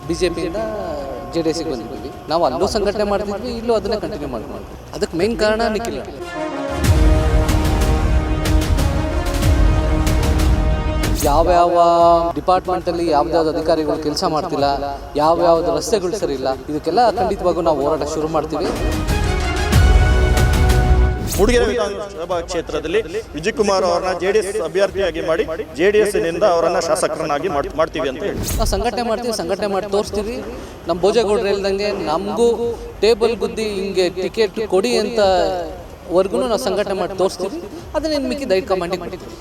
BJPಯಿಂದ JDSಗೆ ಬಂದಿದ್ದೀವಿ. ನಾವು ಅಲ್ಲೂ ಸಂಘಟನೆ ಮಾಡ್ತಿದ್ವಿ, ಇಲ್ಲೂ ಅದನ್ನೇ ಕಂಟಿನ್ಯೂ ಮಾಡ್ತೀವಿ. ಅದಕ್ಕೆ ಮೇನ್ ಕಾರಣ ನಿಖಿಲ್. ಯಾವ್ಯಾವ ಡಿಪಾರ್ಟ್ಮೆಂಟಲ್ಲಿ ಯಾವ್ದಾವ್ದು ಅಧಿಕಾರಿಗಳು ಕೆಲಸ ಮಾಡ್ತಿಲ್ಲ, ಯಾವ್ಯಾವ್ದು ರಸ್ತೆಗಳು ಸರಿ ಇಲ್ಲ, ಇದಕ್ಕೆಲ್ಲ ಖಂಡಿತವಾಗೂ ನಾವು ಹೋರಾಟ ಶುರು ಮಾಡ್ತೀವಿ. ಮೂಡಿಗೆರೆ ವಿಧಾನಸಭಾ ಕ್ಷೇತ್ರದಲ್ಲಿ ವಿಜಯ್ ಕುಮಾರ್ ಅವರನ್ನ JDS ಅಭ್ಯರ್ಥಿಯಾಗಿ ಮಾಡಿ JDS ನಿಂದ ಅವರನ್ನ ಶಾಸಕರನ್ನಾಗಿ ಮಾಡ್ತೀವಿ ಅಂತ ಹೇಳಿ ನಾವು ಸಂಘಟನೆ ಮಾಡ್ತೀವಿ, ಸಂಘಟನೆ ಮಾಡಿ ತೋರಿಸ್ತೀವಿ. ನಮ್ಮ ಭೋಜೇಗೌಡರು ಹೇಳ್ದಂಗೆ ನಮಗೂ ಟೇಬಲ್ ಗುದ್ದಿ ಹಿಂಗೆ ಟಿಕೆಟ್ ಕೊಡಿ ಅಂತ ವರ್ಗು ನಾವು ಸಂಘಟನೆ ಮಾಡಿ ತೋರಿಸ್ತೀವಿ. ಅದನ್ನ ಮಿಕ್ಕಿ ದೈಟ್ ಕಮಾಂಡಿಗೆ ಮಾಡ್ತೀವಿ.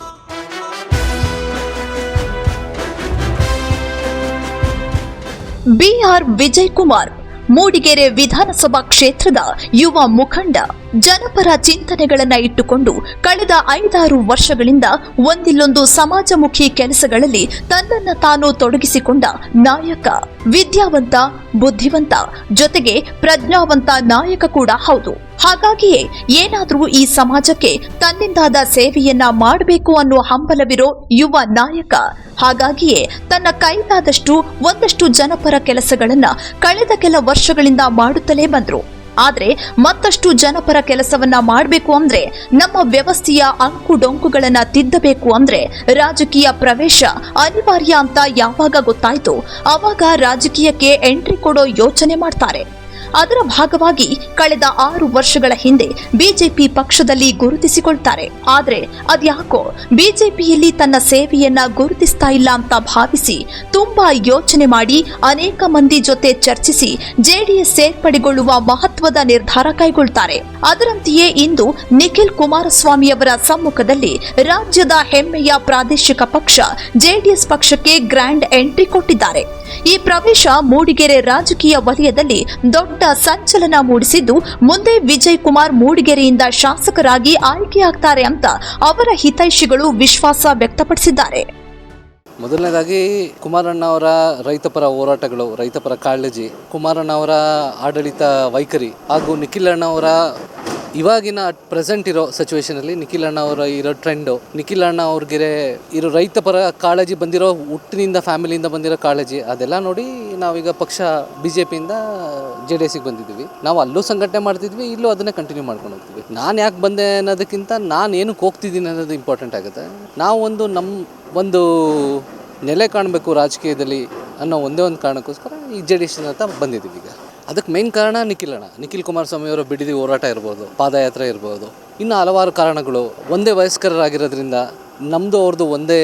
BR ವಿಜಯ್ ಕುಮಾರ್ ಮೂಡಿಗೆರೆ ವಿಧಾನಸಭಾ ಕ್ಷೇತ್ರದ ಯುವ ಮುಖಂಡ. ಜನಪರ ಚಿಂತನೆಗಳನ್ನ ಇಟ್ಟುಕೊಂಡು ಕಳೆದ 5-6 ವರ್ಷಗಳಿಂದ ಒಂದಿಲ್ಲೊಂದು ಸಮಾಜಮುಖಿ ಕೆಲಸಗಳಲ್ಲಿ ತನ್ನನ್ನು ತಾನು ತೊಡಗಿಸಿಕೊಂಡ ನಾಯಕ. ವಿದ್ಯಾವಂತ, ಬುದ್ಧಿವಂತ, ಜೊತೆಗೆ ಪ್ರಜ್ಞಾವಂತ ನಾಯಕ ಕೂಡ ಹೌದು. ಹಾಗಾಗಿಯೇ ಏನಾದರೂ ಈ ಸಮಾಜಕ್ಕೆ ತನ್ನಿಂದಾದ ಸೇವೆಯನ್ನ ಮಾಡಬೇಕು ಅನ್ನೋ ಹಂಬಲವಿರೋ ಯುವ ನಾಯಕ. ಹಾಗಾಗಿಯೇ ತನ್ನ ಕೈಲಾದಷ್ಟು ಒಂದಷ್ಟು ಜನಪರ ಕೆಲಸಗಳನ್ನ ಕಳೆದ ಕೆಲ ವರ್ಷಗಳಿಂದ ಮಾಡುತ್ತಲೇ ಬಂದ್ರು. ಆದ್ರೆ ಮತ್ತಷ್ಟು ಜನಪರ ಕೆಲಸವನ್ನ ಮಾಡಬೇಕು ಅಂದ್ರೆ, ನಮ್ಮ ವ್ಯವಸ್ಥೆಯ ಅಂಕು ಡೊಂಕುಗಳನ್ನ ತಿದ್ದಬೇಕು ಅಂದ್ರೆ ರಾಜಕೀಯ ಪ್ರವೇಶ ಅನಿವಾರ್ಯ ಅಂತ ಯಾವಾಗ ಗೊತ್ತಾಯ್ತು ಆವಾಗ ರಾಜಕೀಯಕ್ಕೆ ಎಂಟ್ರಿ ಕೊಡೋ ಯೋಚನೆ ಮಾಡ್ತಾರೆ. ಅದರ ಭಾಗವಾಗಿ ಕಳೆದ 6 ವರ್ಷಗಳ ಹಿಂದೆ ಬಿಜೆಪಿ ಪಕ್ಷದಲ್ಲಿ ಗುರುತಿಸಿಕೊಳ್ತಾರೆ. ಆದ್ರೆ ಅದ್ಯಾಕೋ ಬಿಜೆಪಿಯಲ್ಲಿ ತನ್ನ ಸೇವೆಯನ್ನ ಗುರುತಿಸ್ತಾ ಇಲ್ಲ ಅಂತ ಭಾವಿಸಿ ತುಂಬಾ ಯೋಚನೆ ಮಾಡಿ ಅನೇಕ ಮಂದಿ ಜೊತೆ ಚರ್ಚಿಸಿ JDS ಸೇರ್ಪಡೆಗೊಳ್ಳುವ ಮಹತ್ವದ ನಿರ್ಧಾರ ಕೈಗೊಳ್ತಾರೆ. ಅದರಂತೆಯೇ ಇಂದು ನಿಖಿಲ್ ಕುಮಾರಸ್ವಾಮಿಯವರ ಸಮ್ಮುಖದಲ್ಲಿ ರಾಜ್ಯದ ಹೆಮ್ಮೆಯ ಪ್ರಾದೇಶಿಕ ಪಕ್ಷ JDS ಪಕ್ಷಕ್ಕೆ ಗ್ರ್ಯಾಂಡ್ ಎಂಟ್ರಿ ಕೊಟ್ಟಿದ್ದಾರೆ. ಈ ಪ್ರವೇಶ ಮೂಡಿಗೆರೆ ರಾಜಕೀಯ ವಲಯದಲ್ಲಿ ದೊಡ್ಡ ಸಂಚಲನ ಮೂಡಿಸಿದ್ದು, ಮುಂದೆ ವಿಜಯ್ ಕುಮಾರ್ ಮೂಡಿಗೆರೆಯಿಂದ ಶಾಸಕರಾಗಿ ಆಯ್ಕೆಯಾಗ್ತಾರೆ ಅಂತ ಅವರ ಹಿತೈಷಿಗಳು ವಿಶ್ವಾಸ ವ್ಯಕ್ತಪಡಿಸಿದ್ದಾರೆ. ಮೊದಲನೇದಾಗಿ ಕುಮಾರಣ್ಣ ಅವರ ರೈತಪರ ಹೋರಾಟಗಳು, ರೈತಪರ ಕಾಳಜಿ, ಕುಮಾರಣ್ಣ ಅವರ ಆಡಳಿತ ವೈಖರಿ ಹಾಗೂ ನಿಖಿಲ್ ಅಣ್ಣ ಅವರ ಇವಾಗಿನ ಪ್ರೆಸೆಂಟ್ ಇರೋ ಸಿಚುವೇಶನಲ್ಲಿ ನಿಖಿಲ್ ಅಣ್ಣ ಅವರ ಇರೋ ಟ್ರೆಂಡು, ನಿಖಿಲ್ ಅಣ್ಣ ಅವ್ರಿಗೆ ಇರೋ ರೈತಪರ ಕಾಳಜಿ ಬಂದಿರೋ ಹುಟ್ಟಿನಿಂದ ಫ್ಯಾಮಿಲಿಯಿಂದ ಬಂದಿರೋ ಕಾಳಜಿ, ಅದೆಲ್ಲ ನೋಡಿ ನಾವೀಗ ಪಕ್ಷ BJPಯಿಂದ JDSಗೆ ಬಂದಿದ್ದೀವಿ. ನಾವು ಅಲ್ಲೂ ಸಂಘಟನೆ ಮಾಡ್ತಿದ್ವಿ, ಇಲ್ಲೂ ಅದನ್ನೇ ಕಂಟಿನ್ಯೂ ಮಾಡ್ಕೊಂಡು ಹೋಗ್ತೀವಿ. ನಾನು ಯಾಕೆ ಬಂದೆ ಅನ್ನೋದಕ್ಕಿಂತ ನಾನು ಏನಕ್ಕೆ ಹೋಗ್ತಿದ್ದೀನಿ ಅನ್ನೋದು ಇಂಪಾರ್ಟೆಂಟ್ ಆಗುತ್ತೆ. ನಾವು ಒಂದು ನೆಲೆ ಕಾಣಬೇಕು ರಾಜಕೀಯದಲ್ಲಿ ಅನ್ನೋ ಒಂದೇ ಒಂದು ಕಾರಣಕ್ಕೋಸ್ಕರ ಈ JDS ಅಂತ ಬಂದಿದ್ದೀವಿ. ಈಗ ಅದಕ್ಕೆ ಮೇನ್ ಕಾರಣ ನಿಖಿಲ್ ಕುಮಾರಸ್ವಾಮಿ ಅವರ ಬಿಡದಿ ಹೋರಾಟ ಇರ್ಬೋದು, ಪಾದಯಾತ್ರೆ ಇರ್ಬೋದು, ಇನ್ನು ಹಲವಾರು ಕಾರಣಗಳು. ಒಂದೇ ವಯಸ್ಕರಾಗಿರೋದ್ರಿಂದ ನಮ್ಮದು ಅವ್ರದ್ದು ಒಂದೇ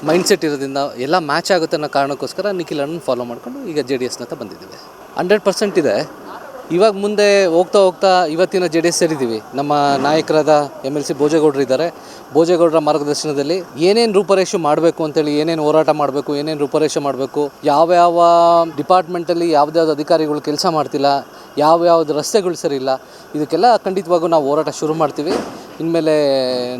ಮೈಂಡ್ಸೆಟ್ ಇರೋದ್ರಿಂದ ಎಲ್ಲ ಮ್ಯಾಚ್ ಆಗುತ್ತೆ ಅನ್ನೋ ಕಾರಣಕ್ಕೋಸ್ಕರ ನಿಖಿಲ್ ಅಣ್ಣನ ಫಾಲೋ ಮಾಡ್ಕೊಂಡು ಈಗ JDS ಅಂತ ಬಂದಿದ್ದೀವಿ. 100% ಇದೆ. ಇವಾಗ ಮುಂದೆ ಹೋಗ್ತಾ ಇವತ್ತಿನ JDS ಸೇರಿದ್ದೀವಿ. ನಮ್ಮ ನಾಯಕರಾದ MLC ಭೋಜೇಗೌಡರು ಇದ್ದಾರೆ. ಭೋಜೇಗೌಡರ ಮಾರ್ಗದರ್ಶನದಲ್ಲಿ ಏನೇನು ರೂಪರೇಷೆ ಮಾಡಬೇಕು ಅಂತೇಳಿ, ಏನೇನು ಹೋರಾಟ ಮಾಡಬೇಕು, ಏನೇನು ರೂಪರೇಷೆ ಮಾಡಬೇಕು, ಯಾವ್ಯಾವ ಡಿಪಾರ್ಟ್ಮೆಂಟಲ್ಲಿ ಯಾವ್ದಾವ್ದು ಅಧಿಕಾರಿಗಳು ಕೆಲಸ ಮಾಡ್ತಿಲ್ಲ, ಯಾವ್ಯಾವ್ದು ರಸ್ತೆಗಳು ಸರಿ ಇಲ್ಲ, ಇದಕ್ಕೆಲ್ಲ ಖಂಡಿತವಾಗೂ ನಾವು ಹೋರಾಟ ಶುರು ಮಾಡ್ತೀವಿ. ಇನ್ಮೇಲೆ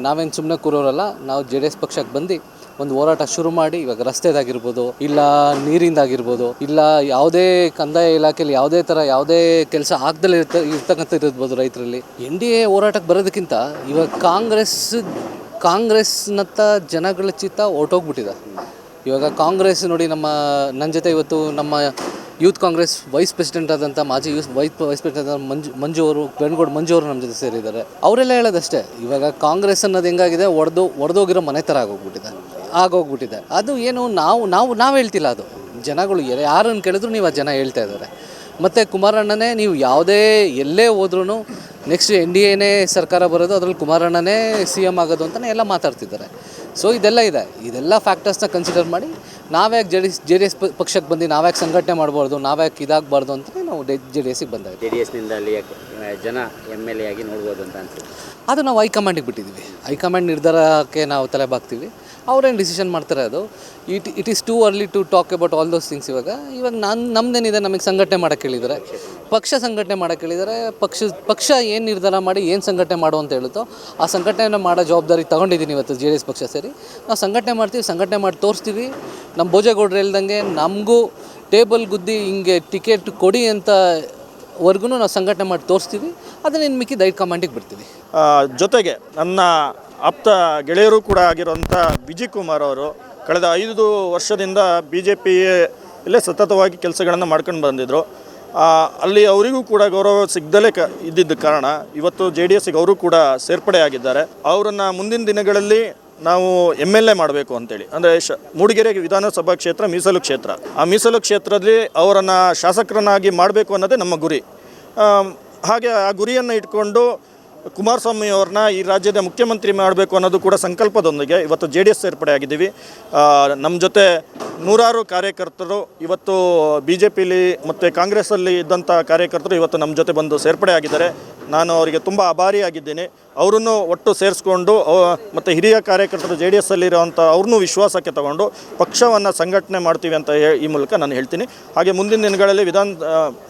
ನಾವೇನು ಸುಮ್ಮನೆ ಕೂರೋರಲ್ಲ. ನಾವು JDS ಪಕ್ಷಕ್ಕೆ ಬಂದು ಒಂದು ಹೋರಾಟ ಶುರು ಮಾಡಿ, ಇವಾಗ ರಸ್ತೆದಾಗಿರ್ಬೋದು, ಇಲ್ಲ ನೀರಿಂದಾಗಿರ್ಬೋದು, ಇಲ್ಲ ಯಾವುದೇ ಕಂದಾಯ ಇಲಾಖೆಯಲ್ಲಿ ಯಾವುದೇ ಕೆಲಸ ಆಗ್ದಲೇ ಇರ್ತಕ್ಕಂಥ ಇರ್ಬೋದು ರೈತರಲ್ಲಿ. NDA ಹೋರಾಟಕ್ಕೆ ಬರೋದಕ್ಕಿಂತ ಇವಾಗ ಕಾಂಗ್ರೆಸ್ನತ್ತ ಜನಗಳ ಚಿತ್ತ ಹೊರಟೋಗ್ಬಿಟ್ಟಿದೆ. ಇವಾಗ ಕಾಂಗ್ರೆಸ್ ನೋಡಿ, ನನ್ನ ಜೊತೆ ಇವತ್ತು ನಮ್ಮ ಯೂತ್ ಕಾಂಗ್ರೆಸ್ ವೈಸ್ ಪ್ರೆಸಿಡೆಂಟ್ ಆದಂಥ ಮಾಜಿ ವೈಸ್ ಪ್ರೆಸಿಡೆಂಟ್ ಆದ ಮಂಜು ಅವರು, ಬೆನ್ಗೋಡು ಮಂಜು ಅವರು ನಮ್ಮ ಜೊತೆ ಸೇರಿದ್ದಾರೆ. ಅವರೆಲ್ಲ ಹೇಳೋದಷ್ಟೇ, ಇವಾಗ ಕಾಂಗ್ರೆಸ್ ಅನ್ನೋದು ಹೆಂಗಾಗಿದೆ, ಒಡೆದೋಗಿರೋ ಮನೆ ಥರ ಆಗೋಗ್ಬಿಟ್ಟಿದೆ. ಅದು ಏನು ನಾವು ಹೇಳ್ತಿಲ್ಲ, ಅದು ಜನಗಳು ಯಾರನ್ನು ಕೇಳಿದ್ರು ನೀವು ಆ ಜನ ಹೇಳ್ತಾ ಇದ್ದಾರೆ. ಮತ್ತು ಕುಮಾರಣ್ಣನೇ, ನೀವು ಎಲ್ಲೇ ಹೋದ್ರೂ ನೆಕ್ಸ್ಟ್ NDAನೇ ಸರ್ಕಾರ ಬರೋದು, ಅದರಲ್ಲಿ ಕುಮಾರಣ್ಣನೇ CM ಆಗೋದು ಅಂತಲೇ ಎಲ್ಲ ಮಾತಾಡ್ತಿದ್ದಾರೆ. ಸೊ ಇದೆಲ್ಲ ಫ್ಯಾಕ್ಟರ್ಸ್ನ ಕನ್ಸಿಡರ್ ಮಾಡಿ ನಾವ್ಯಾಕೆ JDS ಪಕ್ಷಕ್ಕೆ ಬಂದು ನಾವ್ಯಾಕೆ ಸಂಘಟನೆ ಮಾಡ್ಬಾರ್ದು, ನಾವ್ಯಾಕೆ ಇದಾಗಬಾರ್ದು ಅಂತಲೇ ನಾವು JDSಗೆ ಬಂದಾಗ JDSನಿಂದ ಅಲ್ಲಿ ಜನ MLA ಆಗಿ ನೋಡ್ಬೋದು ಅಂತ ಅನ್ಸುತ್ತೆ. ಅದು ನಾವು ಹೈಕಮಾಂಡಿಗೆ ಬಿಟ್ಟಿದ್ದೀವಿ. ಹೈಕಮಾಂಡ್ ನಿರ್ಧಾರಕ್ಕೆ ನಾವು ತಲೆ ಬಾಗ್ತೀವಿ. ಅವ್ರೇನು ಡಿಸಿಷನ್ ಮಾಡ್ತಾರೆ ಅದು. It is too early to talk about all those things. ಇವಾಗ ನಮ್ಮದೇನಿದೆ, ನಮಗೆ ಸಂಘಟನೆ ಮಾಡೋಕ್ಕೆ ಹೇಳಿದ್ದಾರೆ, ಪಕ್ಷ ಸಂಘಟನೆ ಮಾಡೋಕ್ಕೆ ಹೇಳಿದ್ದಾರೆ. ಪಕ್ಷ ಏನು ನಿರ್ಧಾರ ಮಾಡಿ ಏನು ಸಂಘಟನೆ ಮಾಡು ಅಂತ ಹೇಳುತ್ತೋ ಆ ಸಂಘಟನೆ ಮಾಡೋ ಜವಾಬ್ದಾರಿ ತೊಗೊಂಡಿದ್ದೀನಿ ಇವತ್ತು JDS ಪಕ್ಷ ಸೇರಿ. ನಾವು ಸಂಘಟನೆ ಮಾಡ್ತೀವಿ, ಸಂಘಟನೆ ಮಾಡಿ ತೋರಿಸ್ತೀವಿ. ನಮ್ಮ ಭೋಜೇಗೌಡರು ಹೇಳ್ದಂಗೆ ನಮಗೂ ಟೇಬಲ್ ಗುದ್ದಿ ಹಿಂಗೆ ಟಿಕೆಟ್ ಕೊಡಿ ಅಂತ ವರ್ಗು ನಾವು ಸಂಘಟನೆ ಮಾಡಿ ತೋರಿಸ್ತೀವಿ. ಅದನ್ನ ಮಿಕ್ಕಿ ದೈಟ್ ಕಮಾಂಡಿಗೆ ಬಿಡ್ತೀವಿ. ಜೊತೆಗೆ ನನ್ನ ಆಪ್ತ ಗೆಳೆಯರು ಕೂಡ ಆಗಿರುವಂಥ ವಿಜಯ್ ಕುಮಾರ್ ಅವರು ಕಳೆದ 5 ವರ್ಷದಿಂದ BJP ಇಲ್ಲೇ ಸತತವಾಗಿ ಕೆಲಸಗಳನ್ನು ಮಾಡ್ಕೊಂಡು ಬಂದಿದ್ದರು. ಅಲ್ಲಿ ಅವರಿಗೂ ಕೂಡ ಗೌರವ ಸಿಗದಲೇ ಇದ್ದಿದ್ದ ಕಾರಣ ಇವತ್ತು JDSಗೆ ಅವರು ಕೂಡ ಸೇರ್ಪಡೆ ಆಗಿದ್ದಾರೆ. ಅವರನ್ನು ಮುಂದಿನ ದಿನಗಳಲ್ಲಿ ನಾವು MLA ಮಾಡಬೇಕು ಅಂತೇಳಿ, ಅಂದರೆ ಮೂಡಿಗೆರೆ ವಿಧಾನಸಭಾ ಕ್ಷೇತ್ರ ಮೀಸಲು ಕ್ಷೇತ್ರ. ಆ ಮೀಸಲು ಕ್ಷೇತ್ರದಲ್ಲಿ ಅವರನ್ನು ಶಾಸಕರನ್ನಾಗಿ ಮಾಡಬೇಕು ಅನ್ನೋದೇ ನಮ್ಮ ಗುರಿ. ಹಾಗೆ ಆ ಗುರಿಯನ್ನು ಇಟ್ಕೊಂಡು ಕುಮಾರಸ್ವಾಮಿ ಅವ್ರನ್ನ ಈ ರಾಜ್ಯದ ಮುಖ್ಯಮಂತ್ರಿ ಮಾಡಬೇಕು ಅನ್ನೋದು ಕೂಡ ಸಂಕಲ್ಪದೊಂದಿಗೆ ಇವತ್ತು JDS ಸೇರ್ಪಡೆ ಆಗಿದ್ದೀವಿ. ನಮ್ಮ ಜೊತೆ ನೂರಾರು ಕಾರ್ಯಕರ್ತರು ಇವತ್ತು BJPಲಿ ಮತ್ತು ಕಾಂಗ್ರೆಸ್ಸಲ್ಲಿ ಇದ್ದಂಥ ಕಾರ್ಯಕರ್ತರು ಇವತ್ತು ನಮ್ಮ ಜೊತೆ ಬಂದು ಸೇರ್ಪಡೆ ಆಗಿದ್ದಾರೆ. ನಾನು ಅವರಿಗೆ ತುಂಬ ಆಭಾರಿಯಾಗಿದ್ದೇನೆ. ಅವರನ್ನು ಒಟ್ಟು ಸೇರಿಸ್ಕೊಂಡು ಮತ್ತು ಹಿರಿಯ ಕಾರ್ಯಕರ್ತರು JDSಸಲ್ಲಿರೋವಂಥ ಅವ್ರನ್ನೂ ವಿಶ್ವಾಸಕ್ಕೆ ತಗೊಂಡು ಪಕ್ಷವನ್ನು ಸಂಘಟನೆ ಮಾಡ್ತೀವಿ ಅಂತ ಈ ಮೂಲಕ ನಾನು ಹೇಳ್ತೀನಿ. ಹಾಗೆ ಮುಂದಿನ ದಿನಗಳಲ್ಲಿ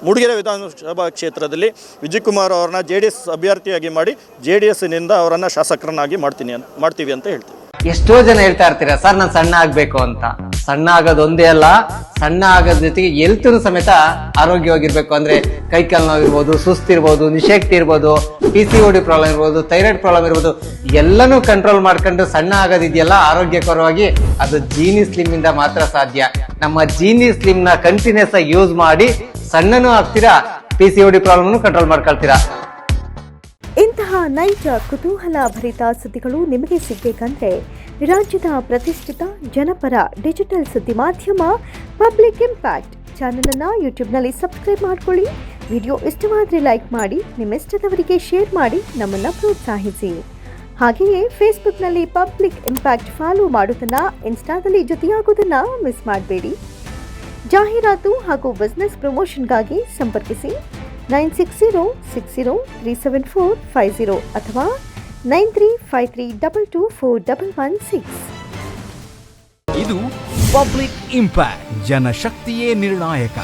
ಮೂಡಿಗೆರೆ ವಿಧಾನಸಭಾ ಕ್ಷೇತ್ರದಲ್ಲಿ ವಿಜಯ್ ಕುಮಾರ್ ಅವ್ರನ್ನ JDS ಅಭ್ಯರ್ಥಿಯಾಗಿ ಮಾಡಿ JDSನಿಂದ ಅವರನ್ನು ಶಾಸಕರನ್ನಾಗಿ ಮಾಡ್ತೀವಿ ಅಂತ ಹೇಳ್ತೀನಿ. ಎಷ್ಟೋ ಜನ ಹೇಳ್ತಾ ಇರ್ತೀರಾ ಸರ್ ನಾನು ಸಣ್ಣ ಆಗ್ಬೇಕು ಅಂತ. ಸಣ್ಣ ಆಗೋದೊಂದೇ ಅಲ್ಲ, ಸಣ್ಣ ಆಗೋದ್ ಜೊತೆಗೆ ಹೆಲ್ತ್ನು ಸಮೇತ ಆರೋಗ್ಯವಾಗಿರ್ಬೇಕು. ಅಂದ್ರೆ ಕೈಕಾಲು ನೋವು ಇರ್ಬೋದು, ಸುಸ್ತಿರ್ಬೋದು, ನಿಶಕ್ತಿ ಇರ್ಬೋದು, PCOD ಪ್ರಾಬ್ಲಮ್ ಇರ್ಬೋದು, ಥೈರಾಯ್ಡ್ ಪ್ರಾಬ್ಲಮ್ ಇರ್ಬೋದು, ಎಲ್ಲನೂ ಕಂಟ್ರೋಲ್ ಮಾಡ್ಕೊಂಡು ಸಣ್ಣ ಆಗೋದಿದೆಯಲ್ಲ ಆರೋಗ್ಯಕರವಾಗಿ, ಅದು ಜೀನಿ ಸ್ಲಿಮ್ ಇಂದ ಮಾತ್ರ ಸಾಧ್ಯ. ನಮ್ಮ ಜೀನಿ ಸ್ಲಿಮ್ ನ ಕಂಟಿನ್ಯೂಸ್ ಆಗಿ ಯೂಸ್ ಮಾಡಿ ಸಣ್ಣನೂ ಆಗ್ತೀರಾ, PCOD ಪ್ರಾಬ್ಲಮ್ ಕಂಟ್ರೋಲ್ ಮಾಡ್ಕೊಳ್ತೀರಾ. ಇಂತಹ ನೈಜ ಕುತೂಹಲ ಭರಿತ ಸುದ್ದಿಗಳು ನಿಮಗೆ ಸಿಗಬೇಕಂದ್ರೆ ರಾಜ್ಯದ ಪ್ರತಿಷ್ಠಿತ ಜನಪರ ಡಿಜಿಟಲ್ ಸುದ್ದಿ ಮಾಧ್ಯಮ ಪಬ್ಲಿಕ್ ಇಂಪ್ಯಾಕ್ಟ್ ಚಾನೆಲ್ ಅನ್ನು ಯೂಟ್ಯೂಬ್ನಲ್ಲಿ ಸಬ್ಸ್ಕ್ರೈಬ್ ಮಾಡ್ಕೊಳ್ಳಿ. ವಿಡಿಯೋ ಇಷ್ಟವಾದರೆ ಲೈಕ್ ಮಾಡಿ, ನಿಮ್ಮ ಇಷ್ಟದವರಿಗೆ ಶೇರ್ ಮಾಡಿ ನಮ್ಮನ್ನು ಪ್ರೋತ್ಸಾಹಿಸಿ. ಹಾಗೆಯೇ ಫೇಸ್ಬುಕ್ನಲ್ಲಿ ಪಬ್ಲಿಕ್ ಇಂಪ್ಯಾಕ್ಟ್ ಫಾಲೋ ಮಾಡೋದನ್ನ, ಇನ್ಸ್ಟಾದಲ್ಲಿ ಜೊತೆಯಾಗೋದನ್ನ ಮಿಸ್ ಮಾಡಬೇಡಿ. ಜಾಹೀರಾತು ಹಾಗೂ ಬಿಸ್ನೆಸ್ ಪ್ರಮೋಷನ್ಗಾಗಿ ಸಂಪರ್ಕಿಸಿ 9606037450 ಅಥವಾ 9353224116. ಇದು ಪಬ್ಲಿಕ್ ಇಂಪ್ಯಾಕ್ಟ್, ಜನಶಕ್ತಿಯೇ ನಿರ್ಣಾಯಕ.